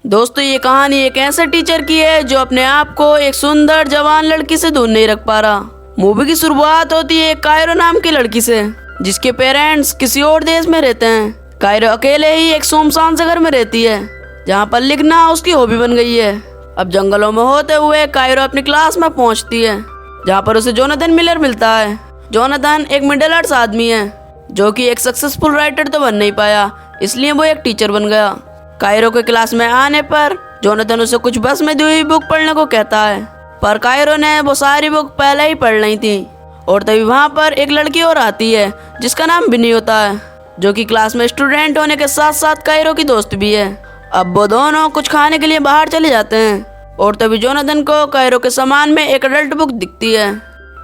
दोस्तों ये कहानी एक ऐसे टीचर की है जो अपने आप को एक सुंदर जवान लड़की से दूर नहीं रख पा रहा। मूवी की शुरुआत होती है कायरो नाम की लड़की से, जिसके पेरेंट्स किसी और देश में रहते हैं। कायरो अकेले ही एक सुनसान से घर में रहती है, जहाँ पर लिखना उसकी हॉबी बन गई है। अब जंगलों में होते हुए कायरो अपनी क्लास में पहुँचती है, जहाँ पर उसे जोनाथन मिलर मिलता है। जोनाथन एक मिडिल अर्थ आदमी है, जो कि एक सक्सेसफुल राइटर तो बन नहीं पाया, इसलिए वो एक टीचर बन गया। कायरो के क्लास में आने पर जोनाथन उसे कुछ बस में दी हुई बुक पढ़ने को कहता है, पर कायरो ने वो सारी बुक पहले ही पढ़ ली थी। और तभी वहाँ पर एक लड़की और आती है जिसका नाम बिनी होता है, जो कि क्लास में स्टूडेंट होने के साथ साथ कायरो की दोस्त भी है। अब वो दोनों कुछ खाने के लिए बाहर चले जाते हैं, और तभी जोनाथन को कायरो के सामान में एक अडल्ट बुक दिखती है।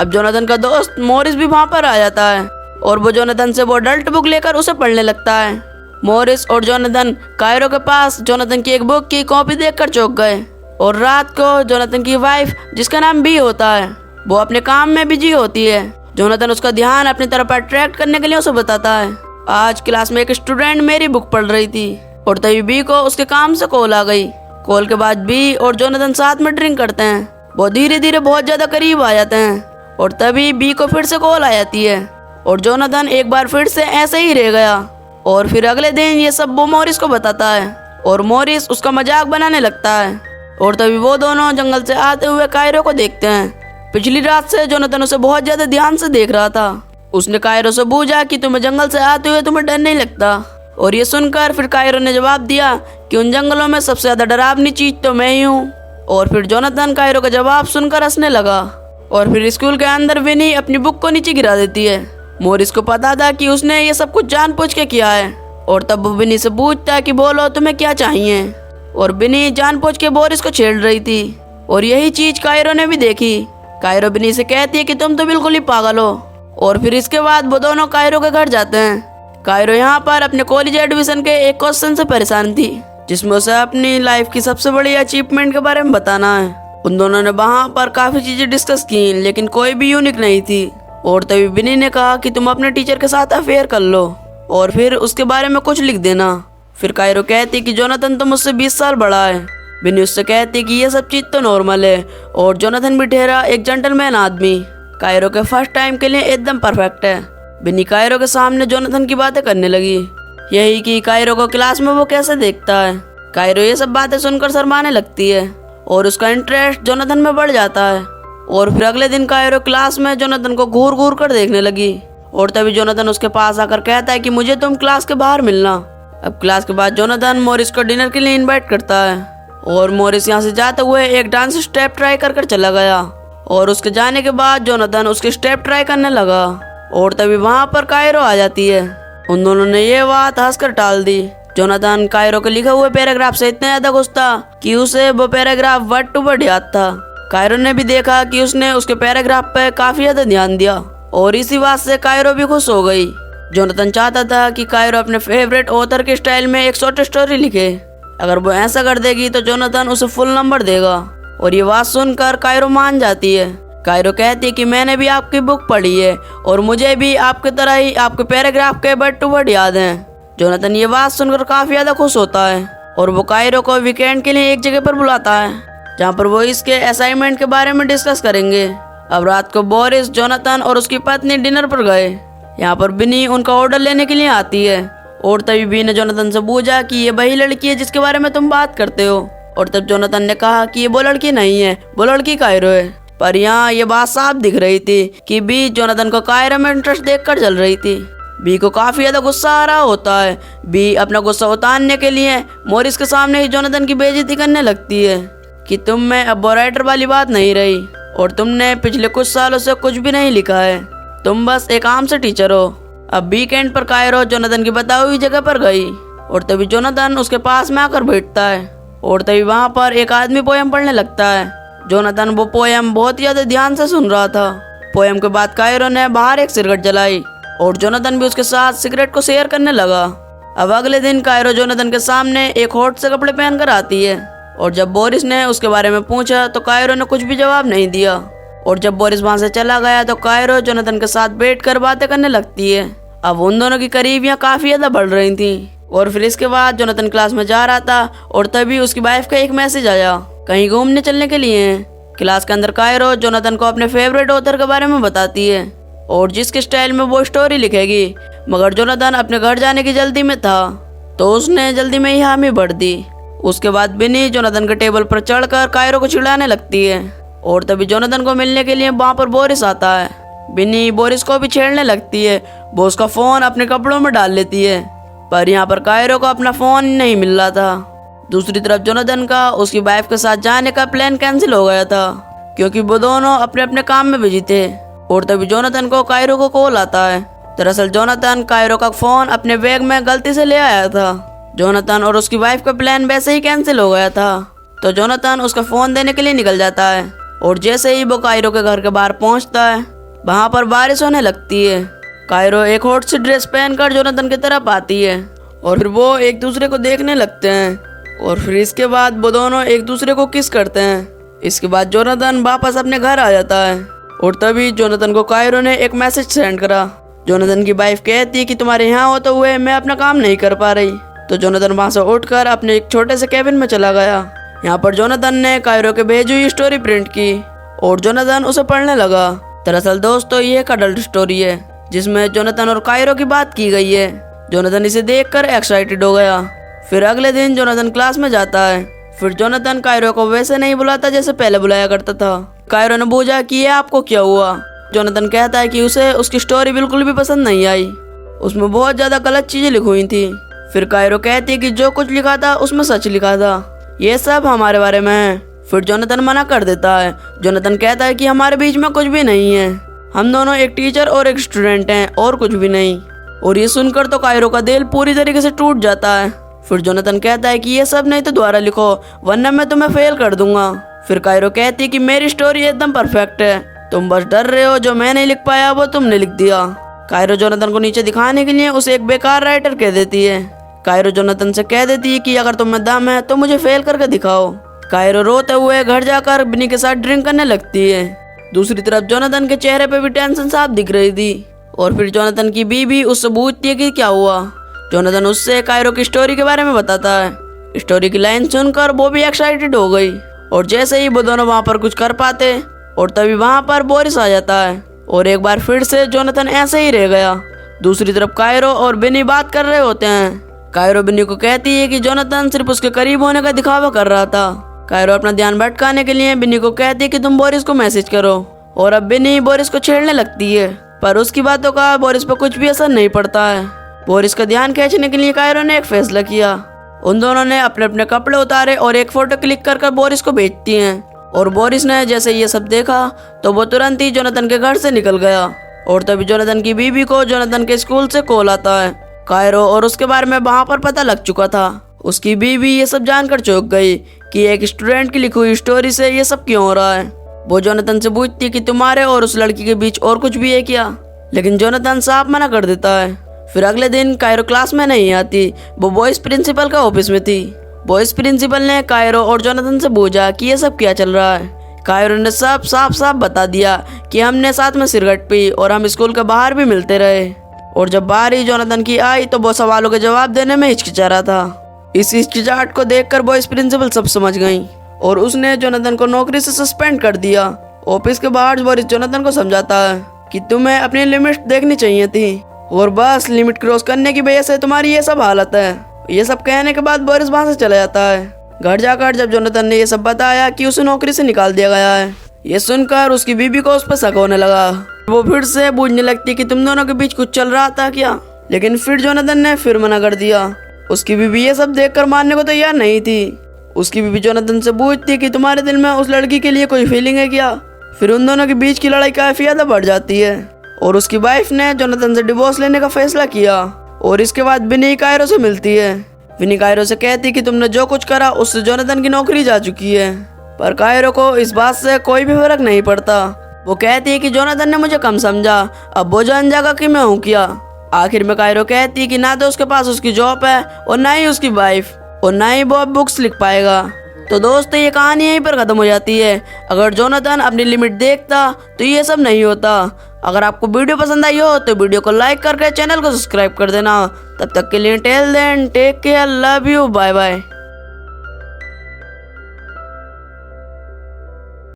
अब जोनाथन का दोस्त मोरिस भी वहाँ पर आ जाता है, और वो जोनाथन से वो अडल्ट बुक लेकर उसे पढ़ने लगता है। मोरिस और जोनाथन कायरो के पास जोनाथन की एक बुक की कॉपी देखकर चौंक गए। और रात को जोनाथन की वाइफ, जिसका नाम बी होता है, वो अपने काम में बिजी होती है। जोनाथन उसका ध्यान अपनी तरफ अट्रैक्ट करने के लिए उसे बताता है, आज क्लास में एक स्टूडेंट मेरी बुक पढ़ रही थी। और तभी बी को उसके काम से कॉल आ गई। कॉल के बाद बी और जोनाथन साथ में ड्रिंक करते हैं। वो धीरे धीरे बहुत ज्यादा करीब आ जाते हैं, और तभी बी को फिर से कॉल आ जाती है, और जोनाथन एक बार फिर से ऐसे ही रह गया। और फिर अगले दिन ये सब वो मोरिस को बताता है, और मोरिस उसका मजाक बनाने लगता है। और तभी वो दोनों जंगल से आते हुए कायरो को देखते हैं। पिछली रात से जोनाथन उसे बहुत ज्यादा ध्यान से देख रहा था। उसने कायरो से पूछा कि तुम्हें जंगल से आते हुए तुम्हें डर नहीं लगता। और ये सुनकर फिर कायरो ने जवाब दिया कि उन जंगलों में सबसे ज्यादा डरावनी चीज तो मैं ही हूँ। और फिर जोनाथन कायरो का जवाब सुनकर हंसने लगा। और फिर स्कूल के अंदर विनी अपनी बुक को नीचे गिरा देती है। मोरिस को पता था कि उसने ये सब कुछ जानबूझ के किया है, और तब वो विनी से पूछता है कि बोलो तुम्हें क्या चाहिए। और विनी जानबूझ के मोरिस को छेड़ रही थी, और यही चीज कायरो ने भी देखी। कायरो विनी से कहती है कि तुम तो बिल्कुल ही पागल हो। और फिर इसके बाद वो दोनों कायरो के घर जाते हैं। कायरो यहाँ पर अपने कॉलेज एडमिशन के एक क्वेश्चन से परेशान थी, जिसमें उसे अपनी लाइफ की सबसे बड़ी अचीवमेंट के बारे में बताना है। उन दोनों ने वहाँ पर काफी चीजें डिस्कस की, लेकिन कोई भी यूनिक नहीं थी। और तभी विनी ने कहा कि तुम अपने टीचर के साथ अफेयर कर लो, और फिर उसके बारे में कुछ लिख देना। फिर कायरो कहती कि जोनाथन तो मुझसे 20 साल बड़ा है। विनी उससे कहती कि ये सब चीज तो नॉर्मल है, और जोनाथन भी ठहरा एक जेंटलमैन आदमी, कायरो के फर्स्ट टाइम के लिए एकदम परफेक्ट है। विनी कायरो के सामने जोनाथन की बातें करने लगी, यही कि कायरो को क्लास में वो कैसे देखता है। कायरो ये सब बातें सुनकर शर्माने लगती है, और उसका इंटरेस्ट जोनाथन में बढ़ जाता है। और फिर अगले दिन कायरो क्लास में जोनाथन को घूर घूर कर देखने लगी। और तभी जोनाथन उसके पास आकर कहता है कि मुझे तुम क्लास के बाहर मिलना। अब क्लास के बाद जोनाथन मोरिस को डिनर के लिए इनवाइट करता है, और मोरिस यहाँ से जाते हुए एक डांस स्टेप ट्राई कर चला गया। और उसके जाने के बाद जोनाथन उसके स्टेप ट्राई करने लगा, और तभी वहाँ पर कायरो आ जाती है। उन दोनों ने ये बात हंसकर टाल दी। जोनाथन कायरो के लिखे हुए पैराग्राफ से इतना ज्यादा खुश था कि उसे वो पैराग्राफ वर्ड टू वर्ड याद था। कायरो ने भी देखा कि उसने उसके पैराग्राफ पे काफी ज्यादा ध्यान दिया, और इसी बात से कायरो भी खुश हो गई। जोनाथन चाहता था कि कायरो अपने फेवरेट ऑथर के स्टाइल में एक शॉर्ट स्टोरी लिखे। अगर वो ऐसा कर देगी तो जोनाथन उसे फुल नंबर देगा। और ये बात सुनकर कायरो मान जाती है। कायरो कहती है कि मैंने भी आपकी बुक पढ़ी है, और मुझे भी आपकी तरह ही आपके पैराग्राफ के वर्ड टू वर्ड याद हैं। जोनाथन ये बात सुनकर काफी ज्यादा खुश होता है, और वो कायरो को वीकेंड के लिए एक जगह पर बुलाता है, जहाँ पर वो इसके असाइनमेंट के बारे में डिस्कस करेंगे। अब रात को बोरिस, जोनाथन और उसकी पत्नी डिनर पर गए। यहाँ पर बिनी उनका ऑर्डर लेने के लिए आती है, और तभी बी ने जोनाथन से पूछा कि ये वही लड़की है जिसके बारे में तुम बात करते हो। और तब जोनाथन ने कहा कि ये वो लड़की नहीं है, वो लड़की कायरो है। पर यहाँ ये बात साफ दिख रही थी कि बी जोनाथन को कायरो में इंटरेस्ट देखकर चल रही थी। बी को काफी ज्यादा गुस्सा आ रहा होता है। बी अपना गुस्सा उतारने के लिए मोरिस के सामने ही जोनाथन की बेइज्जती करने लगती है कि तुम में अब वो राइटर वाली बात नहीं रही, और तुमने पिछले कुछ सालों से कुछ भी नहीं लिखा है, तुम बस एक आम से टीचर हो। अब वीकेंड पर कायरो जोनाथन की बताई हुई जगह पर गई, और तभी जोनाथन उसके पास में आकर बैठता है। और तभी वहाँ पर एक आदमी पोयम पढ़ने लगता है। जोनाथन वो पोयम बहुत ही ज्यादा ध्यान से सुन रहा था। पोयम के बाद कायरो ने बाहर एक सिगरेट जलाई, और जोनाथन भी उसके साथ सिगरेट को शेयर करने लगा। अब अगले दिन कायरो जोनाथन के सामने एक हॉट से कपड़े पहनकर आती है, और जब बोरिस ने उसके बारे में पूछा तो कायरो ने कुछ भी जवाब नहीं दिया। और जब बोरिस वहां से चला गया तो कायरो जोनाथन के साथ बैठकर बातें करने लगती है। अब उन दोनों की करीबियां काफी ज्यादा बढ़ रही थी। और फिर इसके बाद जोनाथन क्लास में जा रहा था और तभी उसकी वाइफ का एक मैसेज आया कहीं घूमने चलने के लिए। क्लास के अंदर कायरो जोनाथन को अपने फेवरेट ऑथर के बारे में बताती है और जिसके स्टाइल में वो स्टोरी लिखेगी, मगर जोनाथन अपने घर जाने की जल्दी में था तो उसने जल्दी में ही हामी भर दी। उसके बाद बिनी जोनाथन के टेबल पर चढ़कर कायरो को चिढ़ाने लगती है और तभी जोनाथन को मिलने के लिए वहाँ पर बोरिस आता है। बिनी बोरिस को भी छेड़ने लगती है, वो उसका फोन अपने कपड़ों में डाल लेती है, पर यहाँ पर कायरो को अपना फोन नहीं मिल रहा था। दूसरी तरफ जोनाथन का उसकी वाइफ के साथ जाने का प्लान कैंसिल हो गया था क्योंकि वो दोनों अपने अपने काम में बिजी थे। और तभी जोनाथन को कायरो को कॉल आता है। दरअसल जोनाथन कायरो का फोन अपने बैग में गलती से ले आया था। जोनाथन और उसकी वाइफ का प्लान वैसे ही कैंसिल हो गया था तो जोनाथन उसका फोन देने के लिए निकल जाता है और जैसे ही वो कायरो के घर के बाहर पहुंचता है वहां पर बारिश होने लगती है। कायरो एक हॉट सी ड्रेस पहनकर जोनाथन की तरफ आती है और फिर वो एक दूसरे को देखने लगते हैं और फिर इसके बाद वो दोनों एक दूसरे को किस करते हैं। इसके बाद जोनाथन वापस अपने घर आ जाता है और तभी जोनाथन को कायरो ने एक मैसेज सेंड करा। जोनाथन की वाइफ कहती है कि तुम्हारे यहाँ होते हुए मैं अपना काम नहीं कर पा रही, तो जोनाथन वहाँ से उठकर अपने एक छोटे से कैबिन में चला गया। यहाँ पर जोनाथन ने कायरो के भेजी हुई स्टोरी प्रिंट की और जोनाथन उसे पढ़ने लगा। दरअसल दोस्तों ये एक अडल्ट स्टोरी है जिसमें जोनाथन और कायरो की बात की गई है। जोनाथन इसे देखकर एक्साइटेड हो गया। फिर अगले दिन जोनाथन क्लास में जाता है। फिर जोनाथन कायरो को वैसे नहीं बुलाता जैसे पहले बुलाया करता था। कायरो ने पूछा कि ये आपको क्या हुआ। जोनाथन कहता है कि उसे उसकी स्टोरी बिल्कुल भी पसंद नहीं आई, उसमें बहुत ज्यादा गलत चीजें लिखी हुई थी। फिर कायरो कहती है कि जो कुछ लिखा था उसमें सच लिखा था, ये सब हमारे बारे में है। फिर जोनाथन मना कर देता है। जोनाथन कहता है कि हमारे बीच में कुछ भी नहीं है, हम दोनों एक टीचर और एक स्टूडेंट हैं और कुछ भी नहीं। और ये सुनकर तो कायरो का दिल पूरी तरीके से टूट जाता है। फिर जोनाथन कहता है कि ये सब नहीं तो दोबारा लिखो वरना मैं तुम्हें फेल कर दूंगा। फिर कायरो कहती है कि मेरी स्टोरी एकदम परफेक्ट है, तुम बस डर रहे हो, जो मैं नहीं लिख पाया वो तुमने लिख दिया। कायरो जोनाथन को नीचे दिखाने के लिए उसे एक बेकार राइटर कह देती है। कायरो जोनाथन से कह देती है कि अगर तुम्हें दम है तो मुझे फेल करके दिखाओ। कायरो रोते हुए घर जाकर बिनी के साथ ड्रिंक करने लगती है। दूसरी तरफ जोनाथन के चेहरे पे भी टेंशन साफ दिख रही थी और फिर जोनाथन की बीवी उससे पूछती है कि क्या हुआ। जोनाथन उससे कायरो की स्टोरी के बारे में बताता है। स्टोरी की लाइन सुनकर वो भी एक्साइटेड हो गई और जैसे ही वो दोनों वहाँ पर कुछ कर पाते और तभी वहाँ पर बोरिस आ जाता है और एक बार फिर से जोनाथन ऐसे ही रह गया। दूसरी तरफ कायरो और बिनी बात कर रहे होते हैं। कायरो बिनी को कहती है कि जोनाथन सिर्फ उसके करीब होने का दिखावा कर रहा था। कायरो अपना ध्यान भटकाने के लिए बिनी को कहती है कि तुम बोरिस को मैसेज करो और अब बिनी बोरिस को छेड़ने लगती है, पर उसकी बातों का बोरिस पर कुछ भी असर नहीं पड़ता है। बोरिस का ध्यान खींचने के लिए कायरो ने एक फैसला किया। उन दोनों ने अपने अपने कपड़े उतारे और एक फोटो क्लिक कर बोरिस को भेजती हैं और बोरिस ने जैसे ये सब देखा तो वो तुरंत ही जोनाथन के घर से निकल गया। और तभी जोनाथन की बीवी को जोनाथन के स्कूल से कॉल आता है। कायरो और उसके बारे में वहाँ पर पता लग चुका था। उसकी बीवी ये सब जानकर चौंक गई कि एक स्टूडेंट की लिखी हुई स्टोरी से ये सब क्यों हो रहा है। वो जोनाथन से पूछती कि तुम्हारे और उस लड़की के बीच और कुछ भी है क्या, लेकिन जोनाथन साफ मना कर देता है। फिर अगले दिन कायरो क्लास में नहीं आती, वो बॉयज प्रिंसिपल का ऑफिस में थी। बॉयज प्रिंसिपल ने कायरो और जोनाथन से पूछा कि ये सब क्या चल रहा है। कायरो ने सब साफ साफ बता दिया कि हमने साथ में सिगरेट पी और हम स्कूल के बाहर भी मिलते रहे। और जब बारी जोनाथन की आई तो वो सवालों के जवाब देने में हिचकिचा रहा था। इस हिचकिचाहट को देखकर बॉयज प्रिंसिपल सब समझ गई और उसने जोनाथन को नौकरी से सस्पेंड कर दिया। ऑफिस के बाहर बोरिस जोनाथन को समझाता है कि तुम्हें अपनी लिमिट देखनी चाहिए थी और बस लिमिट क्रॉस करने की वजह से तुम्हारी ये सब हालत है। ये सब कहने के बाद बोरिस वहाँ से चला जाता है। घर जाकर जब जोनाथन ने ये सब बताया कि उसे नौकरी से निकाल दिया गया है, ये सुनकर उसकी बीवी को उस पर शक होने लगा। वो फिर से पूछने लगती कि तुम दोनों के बीच कुछ चल रहा था क्या, लेकिन फिर जोनाथन ने फिर मना कर दिया। उसकी बीवी ये सब देखकर मानने को तैयार नहीं थी। उसकी बीवी जोनाथन से पूछती कि तुम्हारे दिल में उस लड़की के लिए कोई फीलिंग है क्या। फिर उन दोनों के बीच की लड़ाई काफी ज्यादा बढ़ जाती है और उसकी वाइफ ने जोनाथन से डिवोर्स लेने का फैसला किया। और इसके बाद बिनी कायरो से मिलती है। बिनी कायरो से कहती कि तुमने जो कुछ करा उससे जोनाथन की नौकरी जा चुकी है, पर कायरो को इस बात से कोई भी फर्क नहीं पड़ता। वो कहती है कि जोनाथन ने मुझे कम समझा, अब वो जान जाएगा कि मैं हूँ क्या। आखिर में कायरो कहती है कि ना तो उसके पास उसकी जॉब है और ना ही उसकी वाइफ और ना ही वो बुक्स लिख पाएगा। तो दोस्तों ये कहानी यहीं पर खत्म हो जाती है। अगर जोनाथन अपनी लिमिट देखता तो ये सब नहीं होता। अगर आपको वीडियो पसंद आई हो तो वीडियो को लाइक करके चैनल को सब्सक्राइब कर देना। तब तक के लिए tell then take care, love you, bye bye.